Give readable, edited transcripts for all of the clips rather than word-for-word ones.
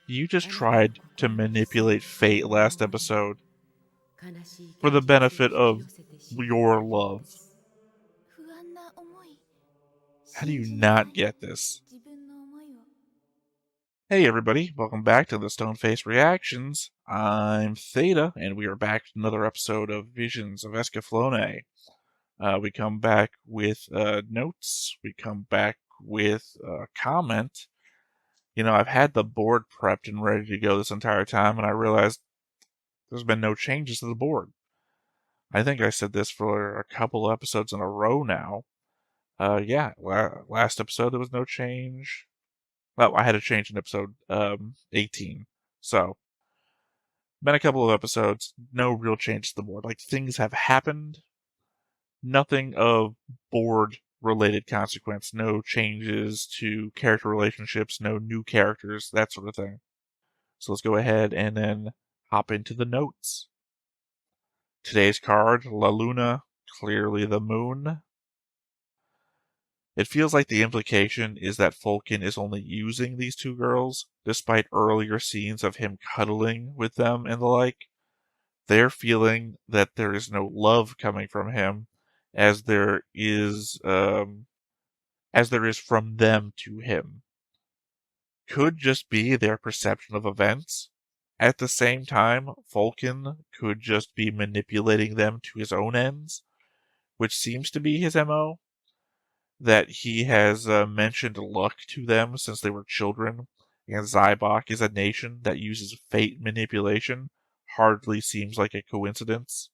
You just tried to manipulate fate last episode for the benefit of your love. How do you not get this? Hey everybody, welcome back to the Stoneface Reactions. I'm Theta, and we are back to another episode of Visions of Escaflowne. We come back with notes, we come back with a comment. You know, I've had the board prepped and ready to go this entire time, and I realized there's been no changes to the board. I think I said this for a couple episodes in a row now. Last episode there was no change. Well, I had a change in episode 18. So, been a couple of episodes, no real change to the board. Like, things have happened, nothing of board-related consequence. No changes to character relationships, no new characters, that sort of thing. So let's go ahead and then hop into the notes. Today's card, La Luna, clearly the moon. It feels like the implication is that Fulkin is only using these two girls, despite earlier scenes of him cuddling with them and the like. They're feeling that there is no love coming from him, as there is from them to him. Could just be their perception of events. At the same time, Fulkin could just be manipulating them to his own ends, which seems to be his MO. That he has mentioned luck to them since they were children, and Zybok is a nation that uses fate manipulation, hardly seems like a coincidence,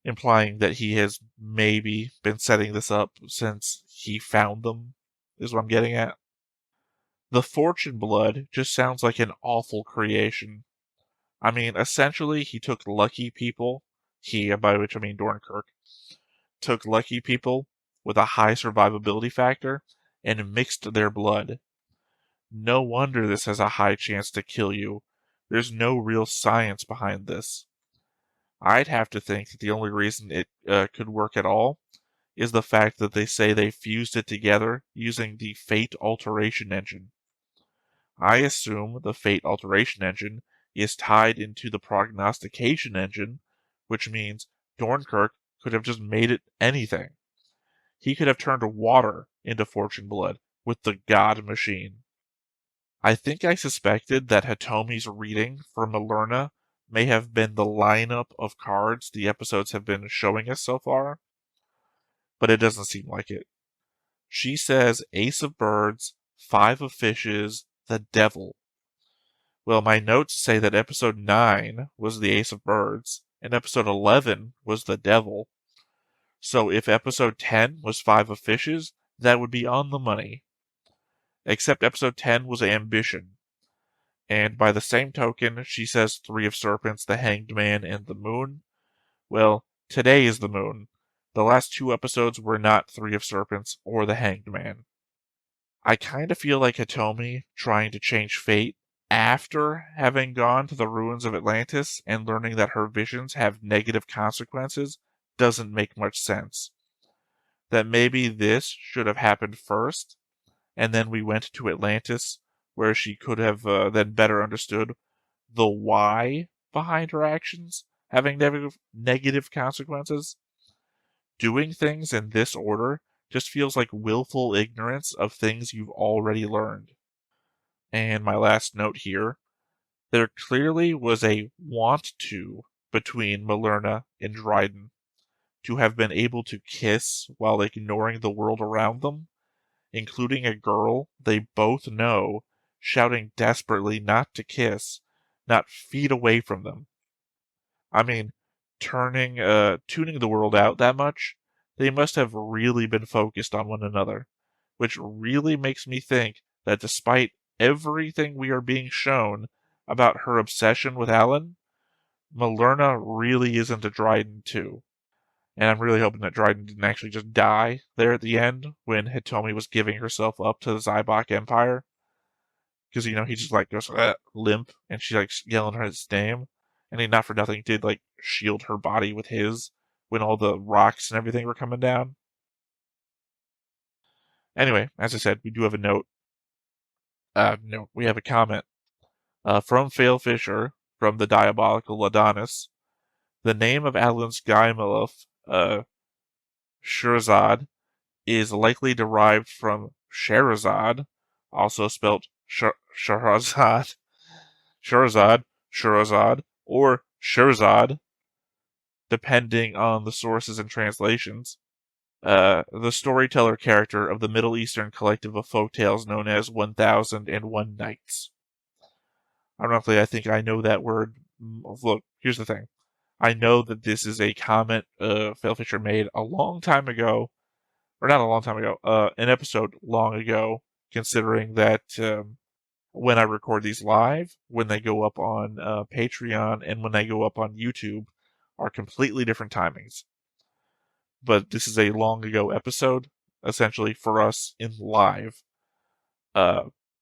implying that he has maybe been setting this up since he found them, is what I'm getting at. The Fortune Blood just sounds like an awful creation. I mean, essentially, he took lucky people, by which I mean Dornkirk, took lucky people with a high survivability factor and mixed their blood. No wonder this has a high chance to kill you. There's no real science behind this. I'd have to think that the only reason it could work at all is the fact that they say they fused it together using the Fate Alteration Engine. I assume the Fate Alteration Engine is tied into the Prognostication Engine, which means Dornkirk could have just made it anything. He could have turned water into Fortune Blood with the God Machine. I think I suspected that Hitomi's reading for Malerna may have been the lineup of cards the episodes have been showing us so far, but it doesn't seem like it. She says Ace of Birds, Five of Fishes, the Devil. Well, my notes say that episode 9 was the Ace of Birds, and episode 11 was the Devil. So if episode 10 was Five of Fishes, that would be on the money. Except episode 10 was Ambition. And by the same token, she says Three of Serpents, the Hanged Man, and the Moon. Well, today is the Moon. The last two episodes were not Three of Serpents or the Hanged Man. I kind of feel like Hitomi trying to change fate after having gone to the ruins of Atlantis and learning that her visions have negative consequences doesn't make much sense. That maybe this should have happened first, and then we went to Atlantis, where she could have then better understood the why behind her actions having negative consequences. Doing things in this order just feels like willful ignorance of things you've already learned. And my last note here, there clearly was a want to between Malerna and Dryden to have been able to kiss while ignoring the world around them, including a girl they both know shouting desperately not to kiss, not feet away from them. I mean, tuning the world out that much, they must have really been focused on one another, which really makes me think that despite everything we are being shown about her obsession with Alan, Malerna really is into Dryden too. And I'm really hoping that Dryden didn't actually just die there at the end when Hitomi was giving herself up to the Zybok Empire. Because, you know, he just like goes limp and she's like yelling her his name. And he, not for nothing, did like shield her body with his when all the rocks and everything were coming down. Anyway, as I said, we do have a note. No, we have a comment from Fail Fisher from the Diabolical Adonis. The name of Alan Skymilov, Shirazad, is likely derived from Sherazad, also spelt Shahrazad, Shirazad, or Shirzad, depending on the sources and translations. The storyteller character of the Middle Eastern collective of folktales known as 1001 Nights. Ironically, I think I know that word. Look, here's the thing. I know that this is a comment Phil Fisher made a long time ago, or not a long time ago, an episode long ago, considering that when I record these live, when they go up on Patreon, and when they go up on YouTube, are completely different timings. But this is a long ago episode, essentially for us in live.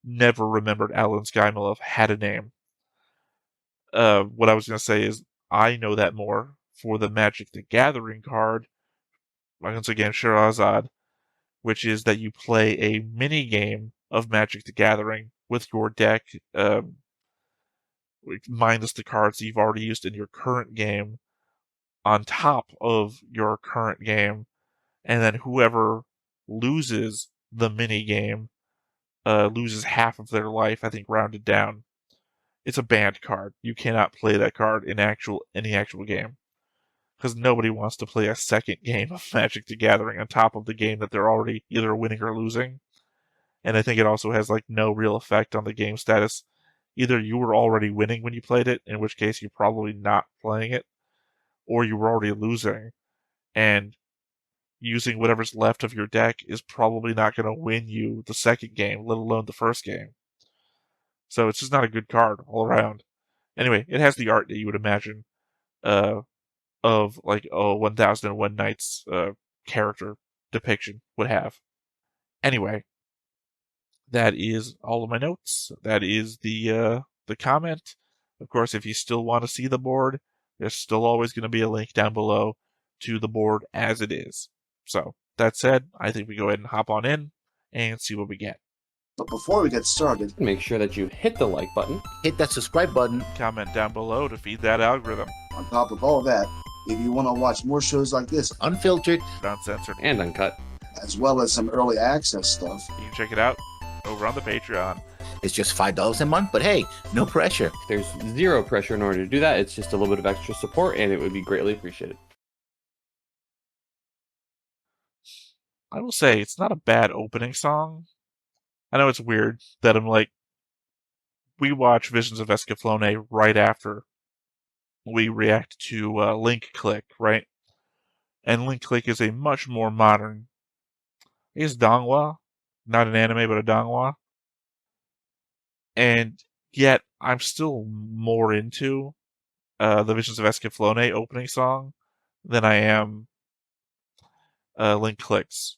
Never remembered Alan Skymilov had a name. What I was going to say is, I know that more for the Magic the Gathering card, once again, Shirazad, which is that you play a mini game of Magic the Gathering with your deck, minus the cards you've already used in your current game, on top of your current game, and then whoever loses the mini game loses half of their life, I think rounded down. It's a banned card. You cannot play that card in any actual game. Because nobody wants to play a second game of Magic the Gathering on top of the game that they're already either winning or losing. And I think it also has like no real effect on the game status. Either you were already winning when you played it, in which case you're probably not playing it, or you were already losing, and using whatever's left of your deck is probably not going to win you the second game, let alone the first game. So it's just not a good card all around. Anyway, it has the art that you would imagine of like 1001 Nights character depiction would have. Anyway, that is all of my notes. That is the comment. Of course, if you still want to see the board, there's still always going to be a link down below to the board as it is. So, that said, I think we go ahead and hop on in and see what we get. But before we get started, make sure that you hit the like button, hit that subscribe button, comment down below to feed that algorithm. On top of all that, if you want to watch more shows like this, unfiltered, uncensored, and uncut, as well as some early access stuff, you can check it out over on the Patreon. It's just $5 a month, but hey, no pressure. There's zero pressure in order to do that. It's just a little bit of extra support, and it would be greatly appreciated. I will say, it's not a bad opening song. I know it's weird that I'm like, we watch Visions of Escaflowne right after we react to Link Click, right? And Link Click is a much more modern, is donghua, not an anime, but a donghua. And yet, I'm still more into the Visions of Escaflowne opening song than I am Link Clicks.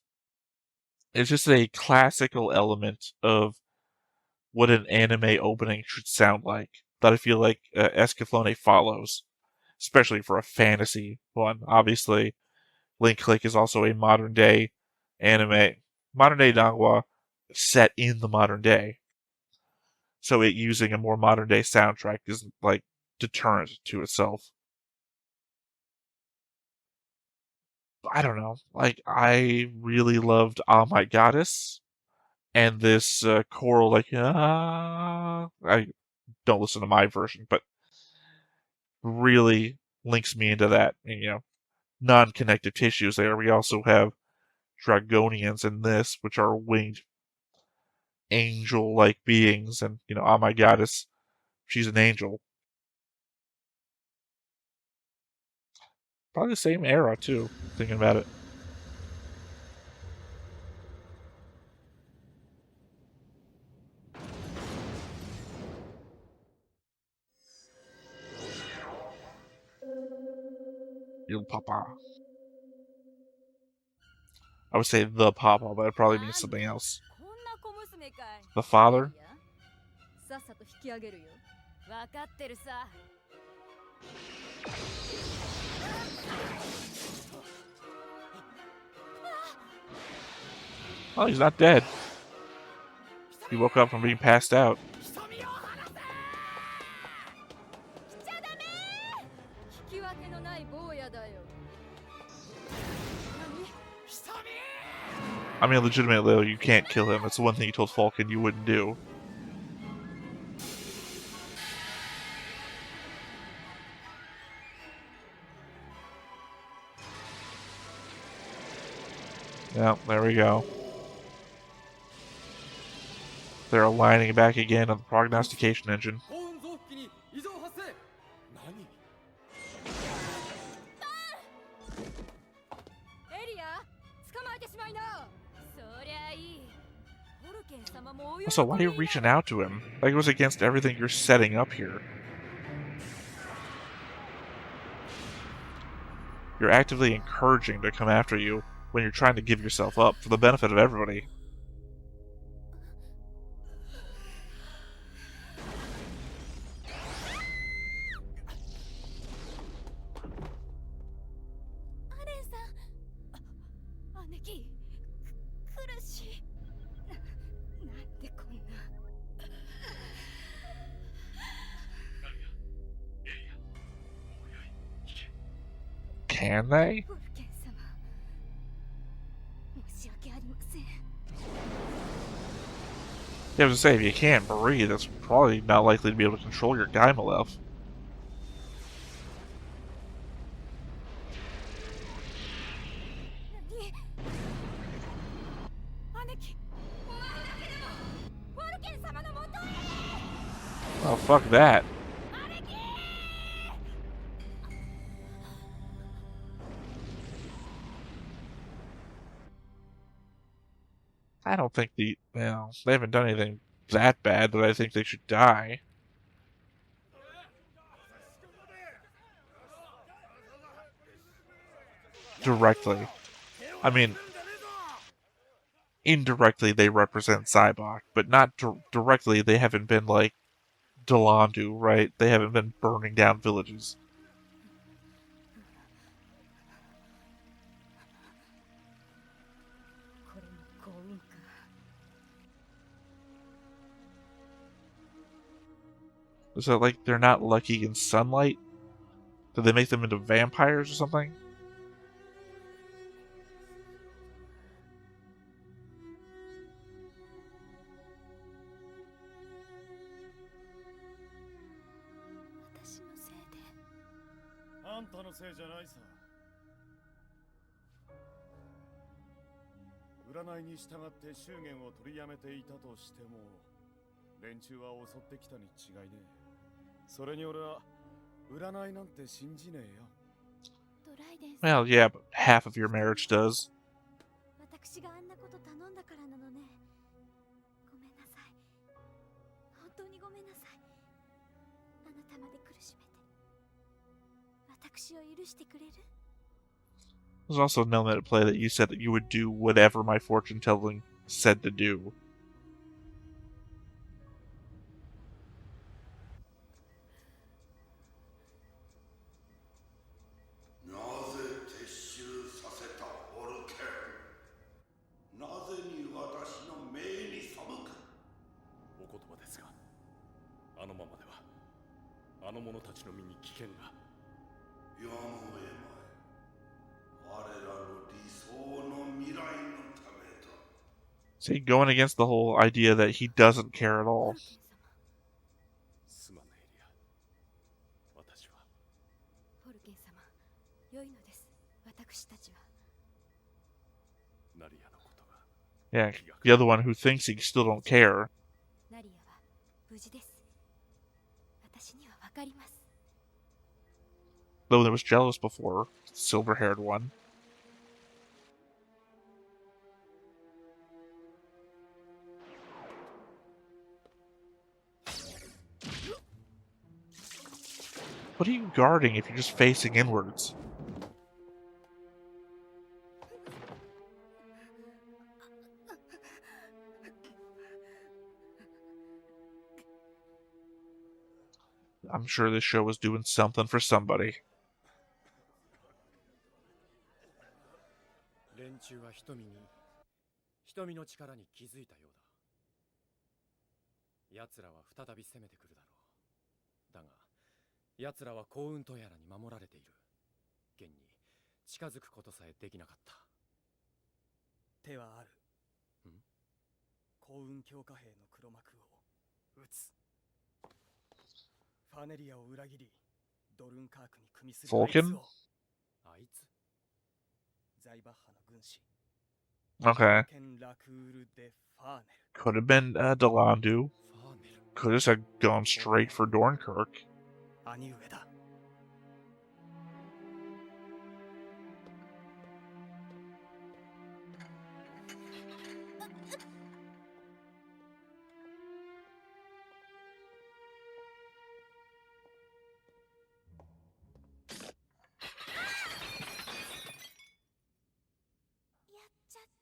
It's just a classical element of what an anime opening should sound like that I feel like Escaflowne follows, especially for a fantasy one. Obviously, Link Click is also a modern day anime, modern day donghua set in the modern day. So it using a more modern day soundtrack is like deterrent to itself. I don't know. Like, I really loved Ah My Goddess, and this choral, like, I don't listen to my version, but really links me into that, and, you know, non-connective tissues there. We also have Dragonians in this, which are winged angel-like beings, and, you know, Ah My Goddess, she's an angel. Probably the same era, too, thinking about it. Il Papa. I would say the Papa, but it probably means something else. The father? Oh, he's not dead. He woke up from being passed out. I mean, legitimately, though, you can't kill him. That's the one thing you told Falcon you wouldn't do. Yeah, there we go. They're aligning back again on the prognostication engine. Also, why are you reaching out to him? That goes against everything you're setting up here. You're actively encouraging to come after you when you're trying to give yourself up for the benefit of everybody. Can they? Yeah, I was gonna say, if you can't breathe, that's probably not likely to be able to control your Gaimalev. Oh, fuck that. I don't think they haven't done anything that bad that I think they should die. Directly. I mean, indirectly they represent Cybok, but not directly. They haven't been like Delandu, right? They haven't been burning down villages. So, like, they're not lucky in sunlight? Did they make them into vampires or something? Well, yeah, but half of your marriage does. There's also an element at play that you said that you would do whatever my fortune telling said to do. See, going against the whole idea that he doesn't care at all. Yeah, the other one who thinks he still don't care. Though that was jealous before, silver-haired one. What are you guarding if you're just facing inwards? I'm sure this show was doing something for somebody. 奴らは再び攻めてくるだろう。だが奴らは幸運とやらに守られている。現に近づくことさえできなかった。手はある。ん？幸運強化兵の黒幕を撃つ。ファネリアを裏切りドルンカークに組みするあいつ Vulcan? を。あいつ？ザイバッハの軍師 Okay. ケン・ラクール・デ・ファーネ Could have been Delandu. ファーネル。 Could have said gone straight for Dornkirk. ル。兄上だ。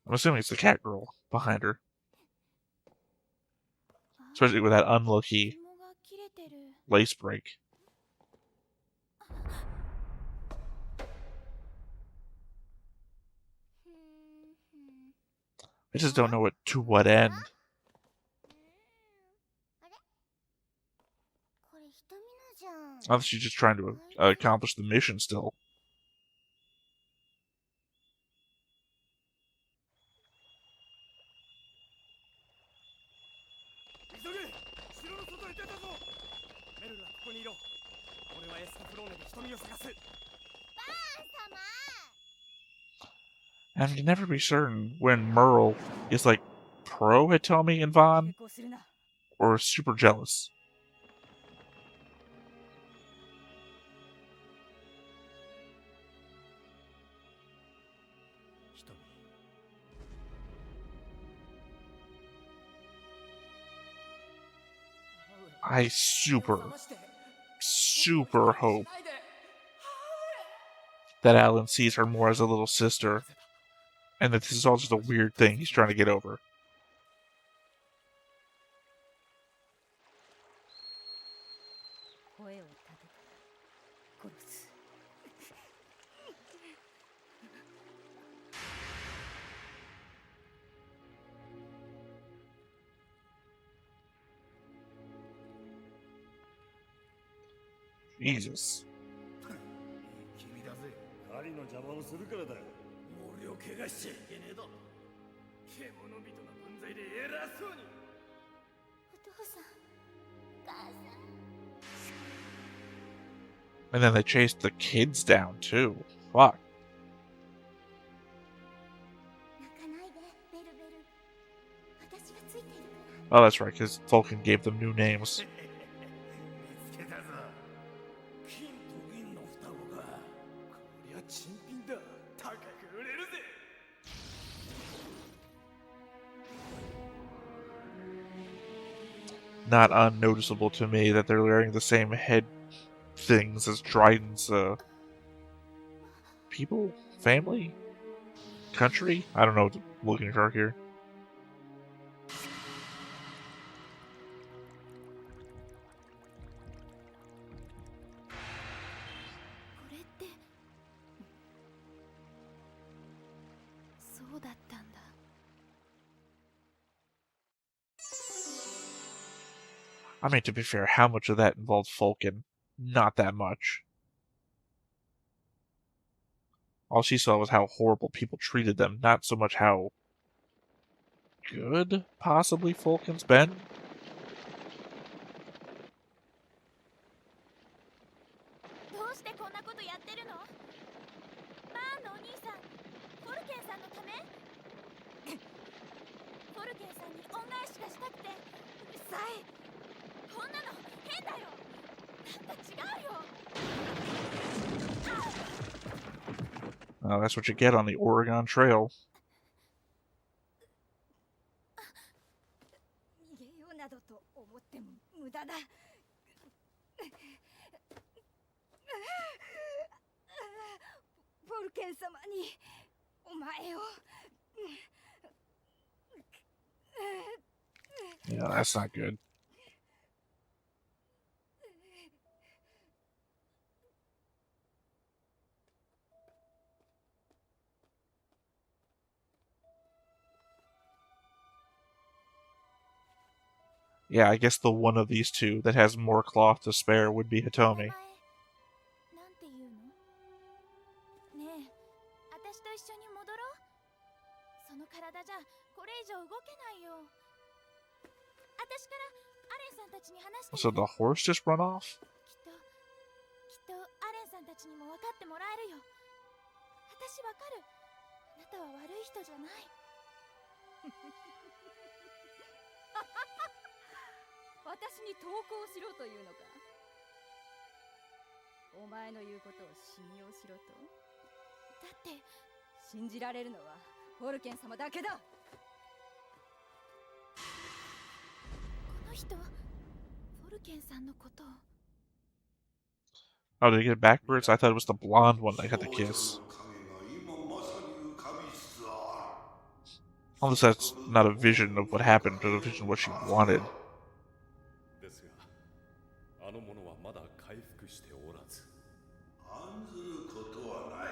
I'm assuming it's the cat girl behind her. Especially with that unlucky lace break. I just don't know to what end. Unless she's just trying to accomplish the mission still. And you can never be certain when Merle is like pro Hitomi and Vaughn or super jealous. I super hope that Alan sees her more as a little sister, and that this is all just a weird thing he's trying to get over. Jesus. 君だぜ。狩りの邪魔をするからだよ。森を怪我しちゃいけねえだろ。獣人の分際で偉そうに。お父さん、お母さん。And then they chased the kids down too. Fuck. Oh, that's right, because Vulcan gave them new names. Not unnoticeable to me that they're wearing the same head things as Dryden's people? Family? Country? I don't know what to looking for here. I mean, to be fair, how much of that involved Vulcan? Not that much. All she saw was how horrible people treated them, not so much how good, possibly, Vulcan's been. Oh, that's what you get on the Oregon Trail. Yeah, that's not good. Yeah, I guess the one of these two that has more cloth to spare would be Hitomi. なんて言うの？ねえ、私と一緒に戻ろう。その体じゃこれ以上動けないよ。私からアレンさんたちに話して。 So the horse just run off? きっとアレンさんたちにも分かってもらえるよ。私わかる。あなたは悪い人じゃない。私に投稿しろというのか。お前の言うことを信用しろと。だって信じられるのはフォルケン様だけだ。この人、フォルケンさんのことを。 Oh, did they get it backwards? I thought it was the blonde one that got the kiss. Unless that's not a vision of what happened, but a vision of what she wanted. ですが、あの者はまだ回復しておらず。案ずることはない。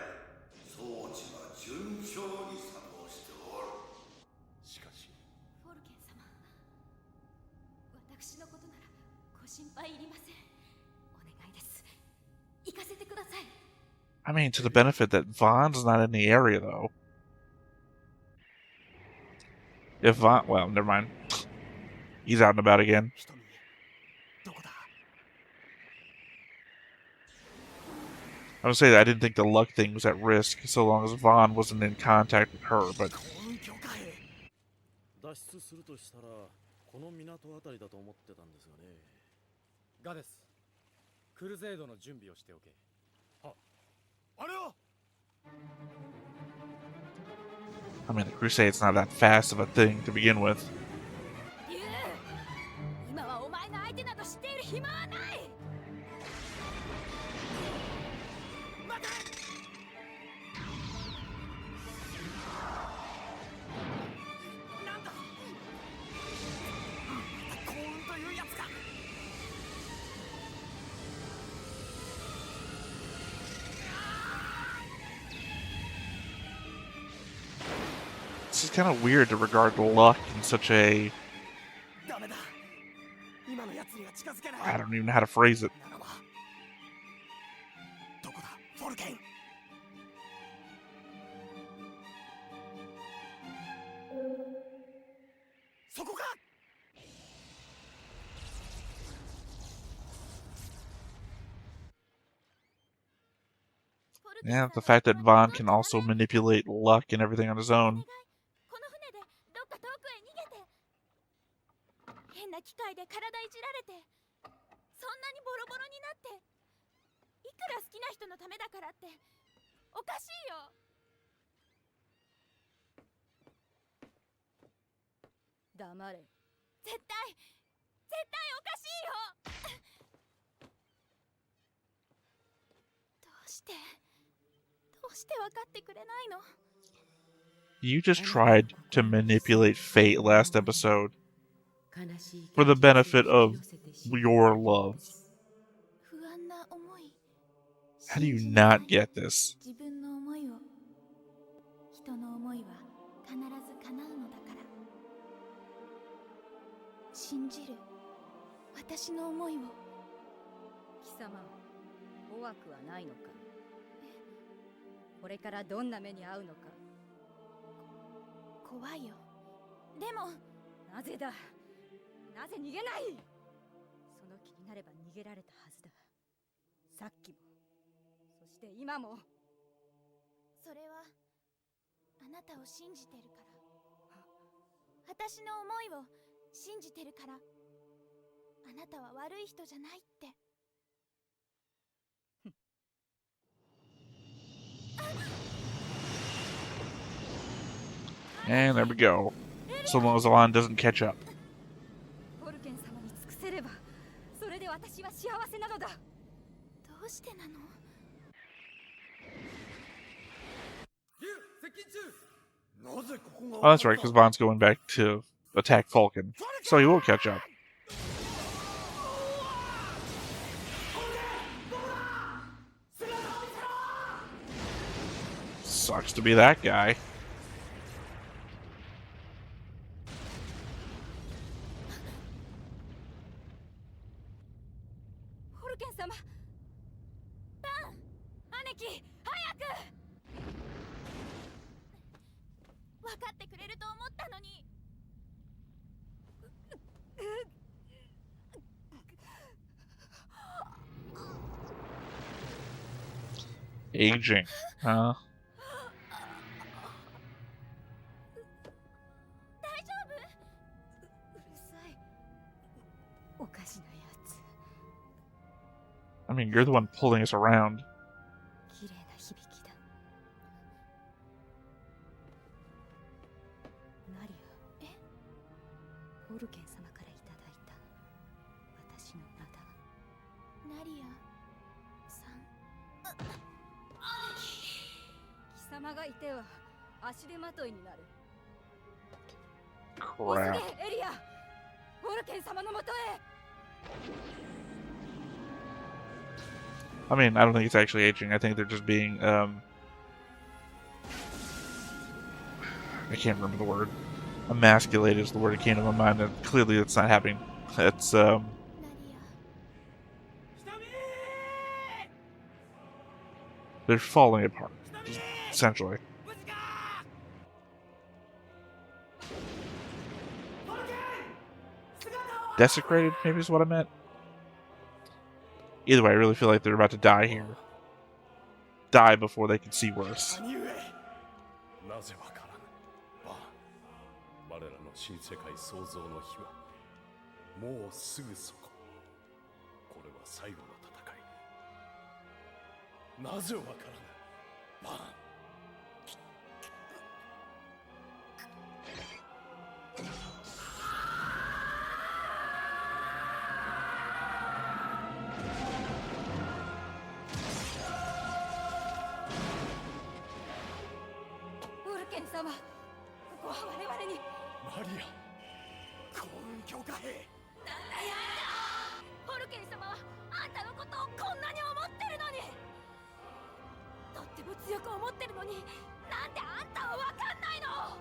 装置は順調に作動しておる。しかし、フォルケン様、私のことならご心配いりません。お願いです。行かせてください。 I mean, to the benefit that Vaughn's not in the area, though. If Vaughn... Well, never mind. He's out and about again. 瞳、どこだ？ I would say that I didn't think the luck thing was at risk so long as Vaughn wasn't in contact with her, but 幸運強化兵。脱出するとしたらこの港あたりだと思ってたんですがね。ガデス、クルゼイドの準備をしておけ。は、あれは。 I mean, the Crusade's not that fast of a thing to begin with. リュウ、今はお前の相手など知っている暇はない。待て！なんだ？また幸運というやつか。 It's kind of weird to regard luck in such a... ダメだ。今のやつには近づけない。 I don't even know how to phrase it. ならばどこだ、フォルケン。 そこか。 Yeah, the fact that Vaughn can also manipulate luck and everything on his own. この船でどっか遠くへ逃げて。変な機械で体いじられて、そんなにボロボロになって、いくら好きな人のためだからっておかしいよ。黙れ。絶対おかしいよ。どうして分かってくれないの？ You just tried to manipulate fate last episode for the benefit of your love. 不安な思い。 How do you not get this? 自分の思いを、人の思いは必ず叶うのだから。信じる。私の思いを。貴様、怖くはないのか。これからどんな目に遭うのか。怖いよ。でもなぜだ。なぜ逃げない。その気になれば逃げられたはずだ。さっきも、そして今も。それはあなたを信じてるから。私の思いを信じてるから。あなたは悪い人じゃないって。 And there we go. So long as Alon doesn't catch up. フォルケン様に尽くせれば、それで私は幸せなのだ。どうしてなの？ リュウ、接近中。なぜここが Oh, that's right, because Vaughn's going back to attack Falcon. So he will catch up. Sucks to be that guy. ルケン様。バン、兄貴、早く。分かってくれると思ったのに。Aging, huh? 大丈夫？うるさい。おかしなやつ。 I mean, you're the one pulling us around. 綺麗な響きだ。ナリア。フォルケン様からいただいた私の名だ。ナリアさん。貴様がいては足手まといになる。急 Crap. げエリア。フォルケン様のもとへ。 I mean, I don't think it's actually aging. I think they're just being, I can't remember the word. Emasculated is the word that came to my mind, and clearly it's not happening. It's, ナリア。 they're falling apart, essentially. Desecrated, maybe is what I meant. Either way, I really feel like they're about to die here. Die before they can see worse. なぜわからぬ。我らの新世界創造の日はもうすぐそこ。これは最後の戦い。なぜわからぬ。バーン。フォルケン様、ここは我々に。マリア、幸運強化兵。なんだよあんた。フォルケン様はあんたのことをこんなに思ってるのに。とっても強く思ってるのに、なんであんたはわかんないの。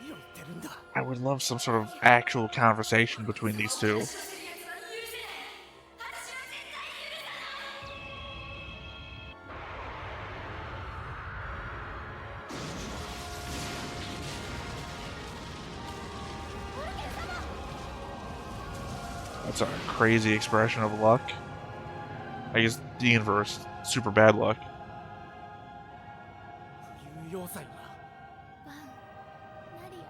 何を言ってるんだ。 I would love some sort of actual conversation between these two. That's a crazy expression of luck. I guess the inverse, super bad luck. 浮遊要塞が。バン、ナリア。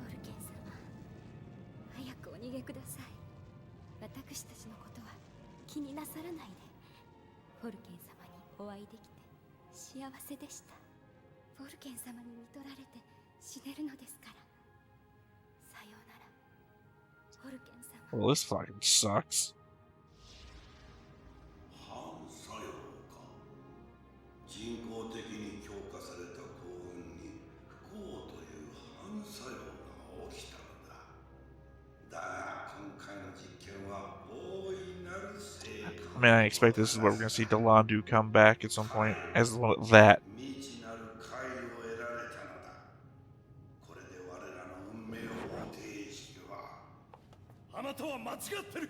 フォルケン様、早くお逃げください。私たちのことは気になさらないで。フォルケン様にお会いできて幸せでした。フォルケン様に見取られて死ねるのですから。さようなら、フォルケン様。 Well, this fucking sucks. 反作用か。人工的に強化された幸運に不幸という反作用が起きたのだ。だが今回の実験は大いなる成果。 I mean, I expect this is what we're gonna see Delandu come back at some point as that. 未知なる解を得られたのだ。これで我らの運命を方程式は。あなたは間違ってる。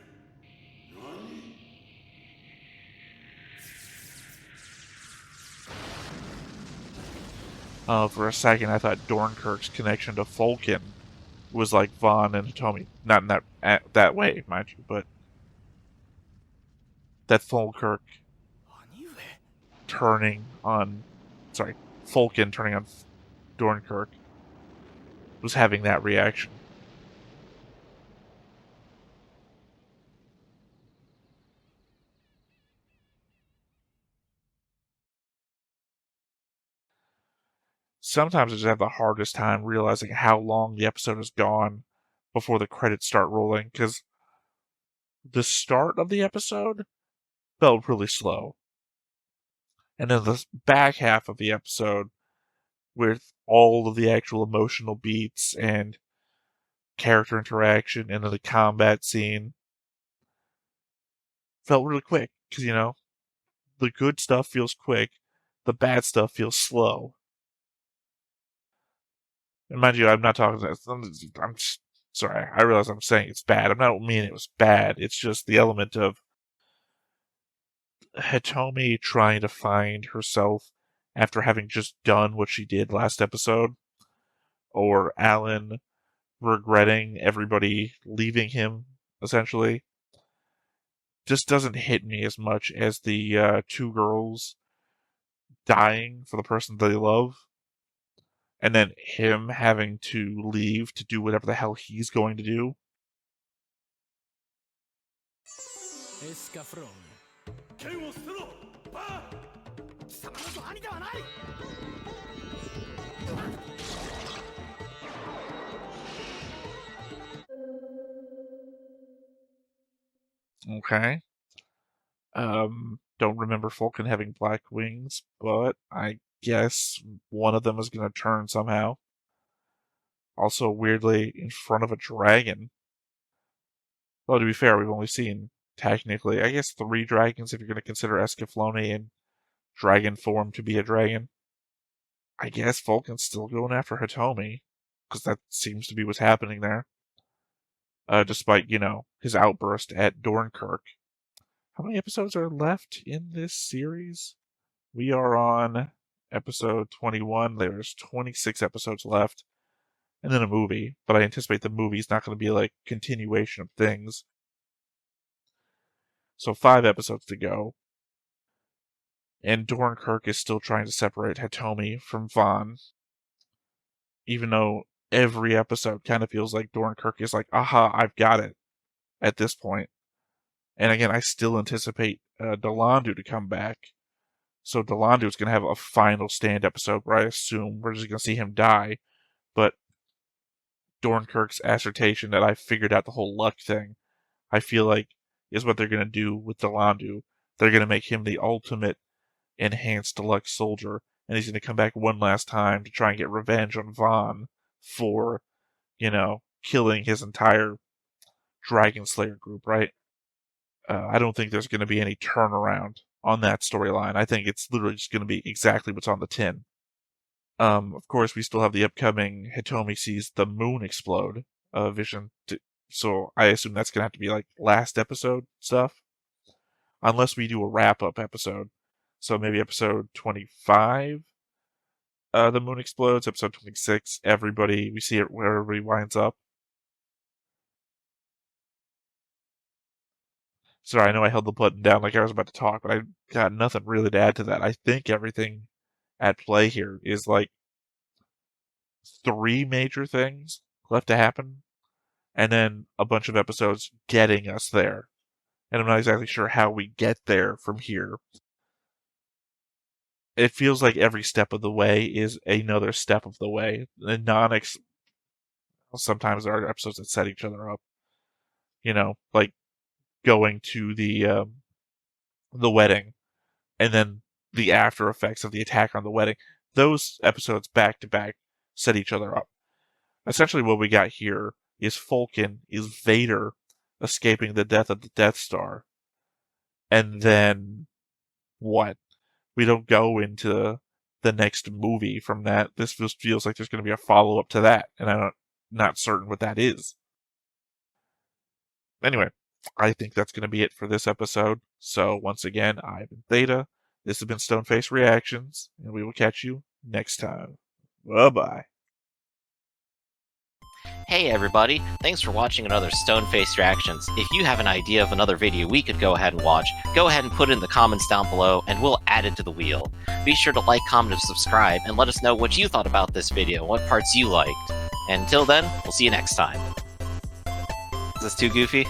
何？ For a second, I thought Dornkirk's connection to Fulkin was like Vaughn and Hitomi. Not in that way, mind you, but that Falkirk 兄上。 turning on, sorry, Fulkin turning on Dornkirk was having that reaction. Sometimes I just have the hardest time realizing how long the episode has gone before the credits start rolling, because the start of the episode felt really slow. And then the back half of the episode, with all of the actual emotional beats and character interaction and then the combat scene, felt really quick, because, you know, the good stuff feels quick, the bad stuff feels slow. And mind you, I'm not talking. I'm sorry. I realize I'm saying it's bad. I'm not meaning it was bad. It's just the element of Hitomi trying to find herself after having just done what she did last episode, or Alan regretting everybody leaving him, essentially, just doesn't hit me as much as the two girls dying for the person they love, and then him having to leave to do whatever the hell he's going to do. Escaflowne. Okay. Don't remember Falcon having black wings, but I guess one of them is going to turn somehow. Also, weirdly, in front of a dragon. Well, to be fair, we've only seen, technically, I guess 3 dragons if you're going to consider Escaflowne in dragon form to be a dragon. I guess Falcon's still going after Hitomi, because that seems to be what's happening there. Despite, his outburst at Dornkirk. How many episodes are left in this series? We are on episode 21. There's 26 episodes left. And then a movie. But I anticipate the movie's not going to be like continuation of things. So 5 episodes to go. And Dornkirk is still trying to separate Hitomi from Vaughn. Even though every episode kind of feels like Dornkirk is like, aha, I've got it at this point. And again, I still anticipate Delandu to come back. So Delandu is going to have a final stand episode where I assume we're just going to see him die. But Dornkirk's assertion that I figured out the whole luck thing, I feel like is what they're going to do with Delandu. They're going to make him the ultimate enhanced luck soldier. And he's going to come back one last time to try and get revenge on Vaughn for, killing his entire Dragon Slayer group, right? I don't think there's going to be any turnaround on that storyline. I think it's literally just going to be exactly what's on the tin. Of course, we still have the upcoming Hitomi sees the moon explode vision. So I assume that's going to have to be like last episode stuff. Unless we do a wrap-up episode. So maybe episode 25, the moon explodes. Episode 26, we see it where everybody winds up. Sorry, I know I held the button down like I was about to talk, but I got nothing really to add to that. I think everything at play here is like 3 major things left to happen, and then a bunch of episodes getting us there. And I'm not exactly sure how we get there from here. It feels like every step of the way is another step of the way. Sometimes there are episodes that set each other up. Like going to the wedding, and then the after effects of the attack on the wedding. Those episodes back to back set each other up. Essentially what we got here is Vader escaping the death of the Death Star. And then what? We don't go into the next movie from that. This just feels like there's going to be a follow-up to that, and I'm not certain what that is. Anyway, I think that's going to be it for this episode. So once again, I've been Theta. This has been Stoneface Reactions, and we will catch you next time. Bye-bye. Hey everybody, thanks for watching another Stoneface Reactions. If you have an idea of another video we could go ahead and watch, go ahead and put it in the comments down below and we'll add it to the wheel. Be sure to like, comment, and subscribe, and let us know what you thought about this video, what parts you liked. And until then, we'll see you next time. Is this too goofy?